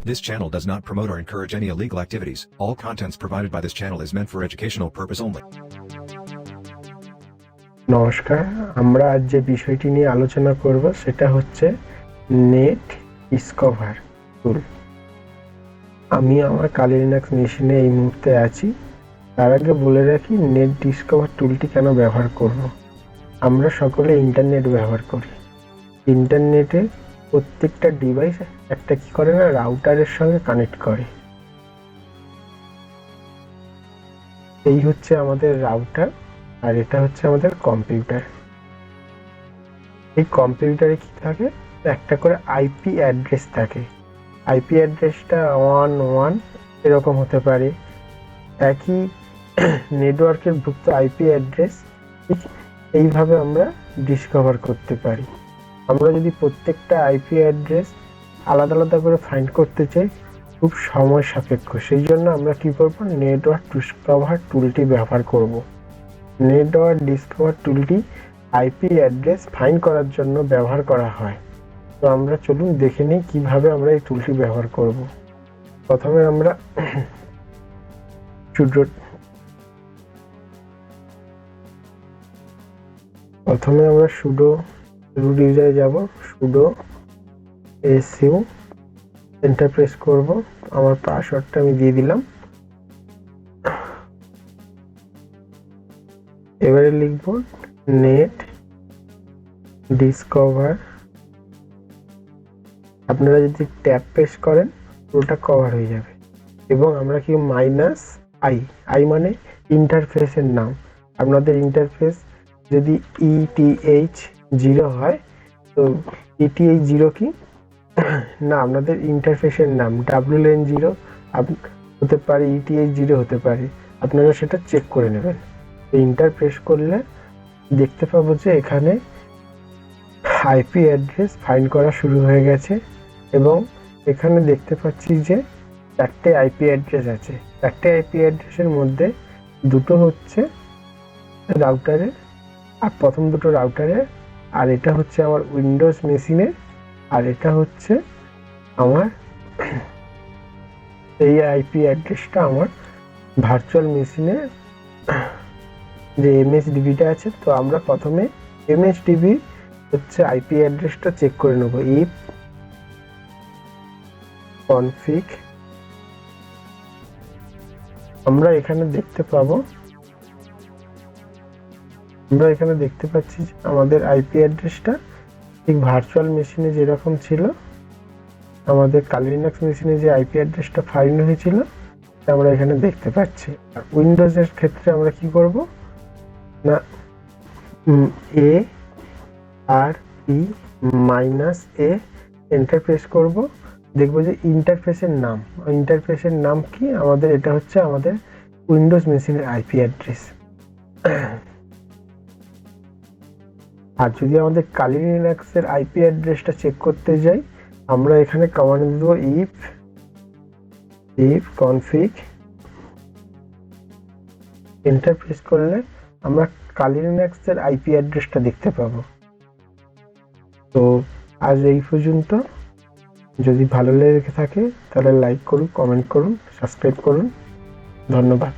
This channel does not promote or encourage any illegal activities. All contents provided by this channel is meant for educational purpose only. নমস্কার, আমরা আজ যে বিষয়টি নিয়ে আলোচনা করব সেটা হচ্ছে নেট ডিসকভার টুল। আমি আমার কালি লিনাক্স মেশিনে এই মুহূর্তে আছি। তার আগে বলে রাখি নেট ডিসকভার টুলটি কেন ব্যবহার করব। আমরা সকলে ইন্টারনেট ব্যবহার করি। ইন্টারনেটে প্রত্যেকটা ডিভাইস একটা কি করে না, রাউটারের সঙ্গে কানেক্ট করে। এই হচ্ছে আমাদের রাউটার আর এটা হচ্ছে আমাদের কম্পিউটার। এই কম্পিউটারে কি থাকে, একটা করে আইপি অ্যাড্রেস থাকে। আইপি অ্যাড্রেসটা 1 এরকম হতে পারে। একই নেটওয়ার্কের ভুক্ত আইপি অ্যাড্রেস এইভাবে আমরা ডিসকভার করতে পারি। আমরা যদি প্রত্যেকটা আইপি অ্যাড্রেস আলাদা আলাদা করে ফাইন্ড করতে চাই, খুব সময় সাপেক্ষ। সেই জন্য আমরা কি করব, নেটওয়ার্ক ডিসকভার টুলটি ব্যবহার করব। নেটওয়ার্ক ডিসকভার টুলটি আইপি অ্যাড্রেস ফাইন্ড করার জন্য ব্যবহার করা হয়। তো আমরা চলুন দেখে নিই কিভাবে আমরা এই টুলটি ব্যবহার করব। প্রথমে আমরা সুডো রুট ইউজারে যাব। সুডো su এন্টার প্রেস করব। আমার পাসওয়ার্ডটা আমি দিয়ে দিলাম। এবারে লিখব নেট ডিসকভার। আপনারা যদি ট্যাব প্রেস করেন পুরোটা কভার হয়ে যাবে। এবং আমরা কি -i মানে ইন্টারফেসের নাম। আপনাদের ইন্টারফেস যদি ETH0 হয় তো ETH0 কি না, আপনাদের ইন্টারফেসের নাম WLAN0 হতে পারে, ETH0 হতে পারে। আপনারা সেটা চেক করে নেবেন। ইন্টার প্রেস করলে দেখতে পাবো যে এখানে আইপি অ্যাড্রেস ফাইন্ড করা শুরু হয়ে গেছে এবং এখানে দেখতে পাচ্ছি যে 4টে আইপি অ্যাড্রেস আছে। 4টে আইপি অ্যাড্রেসের মধ্যে দুটো হচ্ছে রাউটারের, আর প্রথম দুটো রাউটারের, আর এটা হচ্ছে আমার উইন্ডোজ মেশিনের, আর এটা হচ্ছে আমার এই আইপি অ্যাড্রেসটা আমার ভার্চুয়াল মেশিনের যে MSDBটা আছে। তো আমরা প্রথমে MSDB হচ্ছে আইপি অ্যাড্রেসটা চেক করে নেব। if config আমরা এখানে দেখতে পাচ্ছি যে আমাদের আইপি অ্যাড্রেসটা ঠিক ভার্চুয়াল মেশিনে যেরকম ছিল, আমাদের কালি লিনাক্স মেশিনে যে আইপি অ্যাড্রেসটা ফাইন্ড হয়েছিল আমরা এখানে দেখতে পাচ্ছি। আর উইন্ডোজের ক্ষেত্রে আমরা কি করব না, -a এন্টার প্রেস করব। দেখবো যে ইন্টারফেসের নাম কি, আমাদের এটা হচ্ছে আমাদের উইন্ডোজ মেশিনের আইপি অ্যাড্রেস। আর যদি আমাদের কালি লিনাক্সের আইপি অ্যাড্রেসটা চেক করতে যাই, আমরা এখানে কমান্ড দেব if config এন্টার প্রেস করলে আমরা কালি লিনাক্সের আইপি অ্যাড্রেসটা দেখতে পাবো। তো আজ এই পর্যন্ত। যদি ভালো লেগে থাকে তাহলে লাইক করুন, কমেন্ট করুন, সাবস্ক্রাইব করুন। ধন্যবাদ।